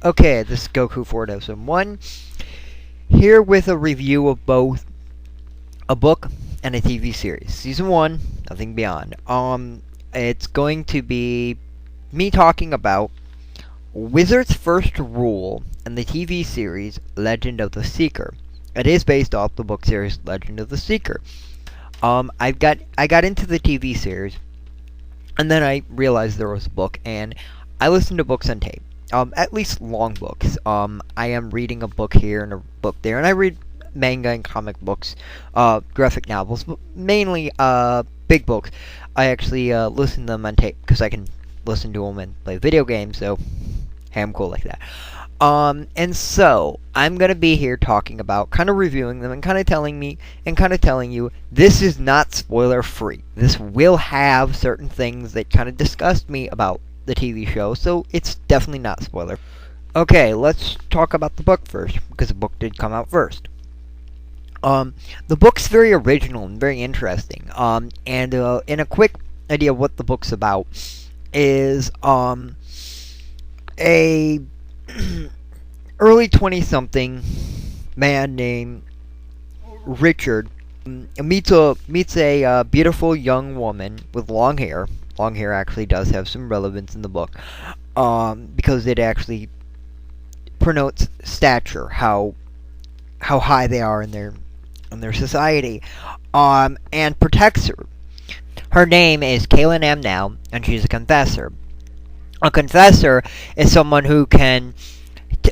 Okay, this is Goku Ford Episode 1, here with a review of both a book and a TV series. Season 1, Nothing Beyond. It's going to be me talking about Wizard's First Rule and the TV series Legend of the Seeker. It is based off the book series Legend of the Seeker. I got into the TV series, and then I realized there was a book, and I listened to books on tape. At least long books. I am reading a book here and a book there, and I read manga and comic books, graphic novels, but mainly, big books. I actually, listen to them on tape, because I can listen to them and play video games, so, hey, I'm cool like that. And so, I'm gonna be here talking about, kind of reviewing them, and kind of telling you, this is not spoiler-free. This will have certain things that kind of disgust me about the TV show, so it's definitely not spoiler. Okay, let's talk about the book first, because the book did come out first. The book's very original and very interesting. And in a quick idea of what the book's about is a early 20-something man named Richard meets a beautiful young woman with long hair. Long hair actually does have some relevance in the book, because it actually pronotes stature, how high they are in their society, and protects her. Her name is Kaylin M. Now, and she's a confessor. A confessor is someone who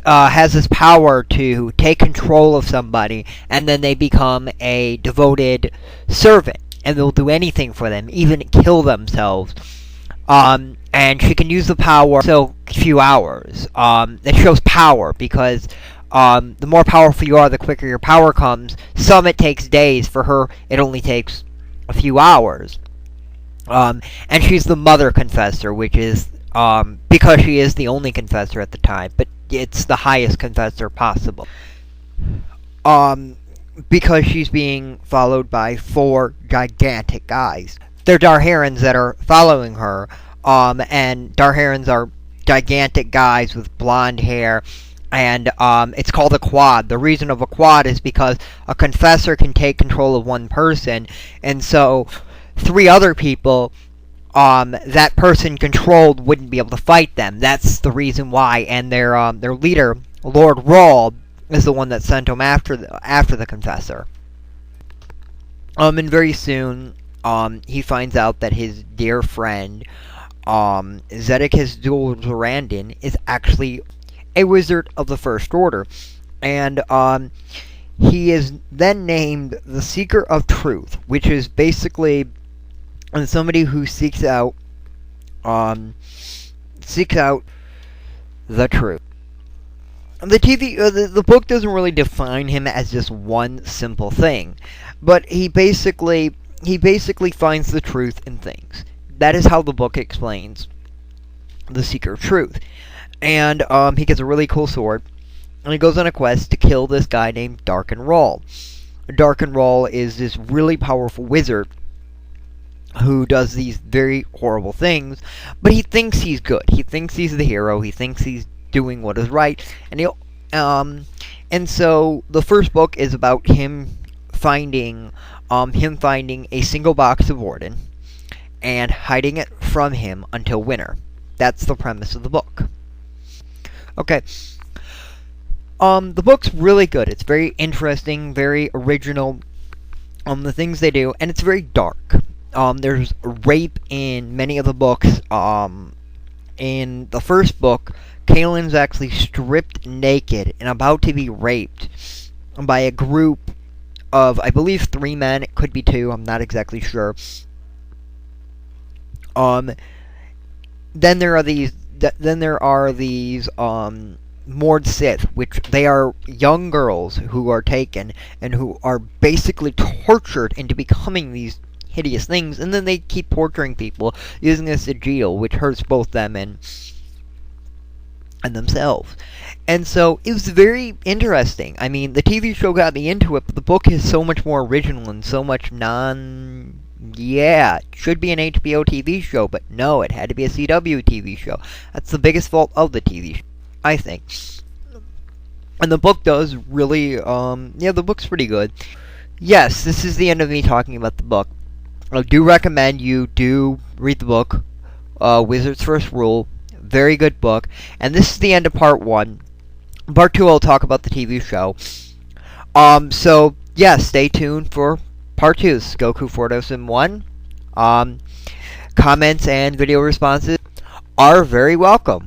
has this power to take control of somebody, and then they become a devoted servant. And they'll do anything for them, even kill themselves. And she can use the power so few hours. It shows power because the more powerful you are, the quicker your power comes. Some it takes days. For her, it only takes a few hours. And she's the mother confessor, which is because she is the only confessor at the time, but it's the highest confessor possible. Because she's being followed by 4 gigantic guys. They're Darharans that are following her, and Darharans are gigantic guys with blonde hair, and it's called a quad. The reason of a quad is because a confessor can take control of one person, and so 3 other people that person controlled wouldn't be able to fight them. That's the reason why, and their leader, Lord Rawl, is the one that sent him after the confessor. And very soon, he finds out that his dear friend, Zedekias Durandon, is actually a wizard of the First Order. And, he is then named the Seeker of Truth, which is basically somebody who seeks out the truth. The book doesn't really define him as just one simple thing, but he basically finds the truth in things. That is how the book explains the Seeker of Truth. And he gets a really cool sword, and he goes on a quest to kill this guy named Darkenrahl. Darkenrahl is this really powerful wizard who does these very horrible things, but he thinks he's good. He thinks he's the hero. He thinks he's doing what is right, and so the first book is about him finding a single box of Warden and hiding it from him until winter. That's the premise of the book. Okay. The book's really good. It's very interesting, very original, the things they do, and it's very dark. There's rape in many of the books. In the first book, Kaylin's actually stripped naked and about to be raped by a group of, I believe, 3 men. It could be 2. I'm not exactly sure. Then there are these. Mord Sith, which they are young girls who are taken and who are basically tortured into becoming these hideous things, and then they keep torturing people using a sigil, which hurts both them and themselves. And so it was very interesting. I mean, the TV show got me into it, but the book is so much more original and so much it should be an HBO TV show, but no, it had to be a CW TV show. That's the biggest fault of the TV show. I think. And the book does really, yeah, the book's pretty good. Yes, this is the end of me talking about the book. I do recommend you do read the book, Wizard's First Rule. Very good book. And this is the end of part 1. Part 2, I'll talk about the TV show. So, yeah, stay tuned for part 2. This is Goku 4001. Comments and video responses are very welcome.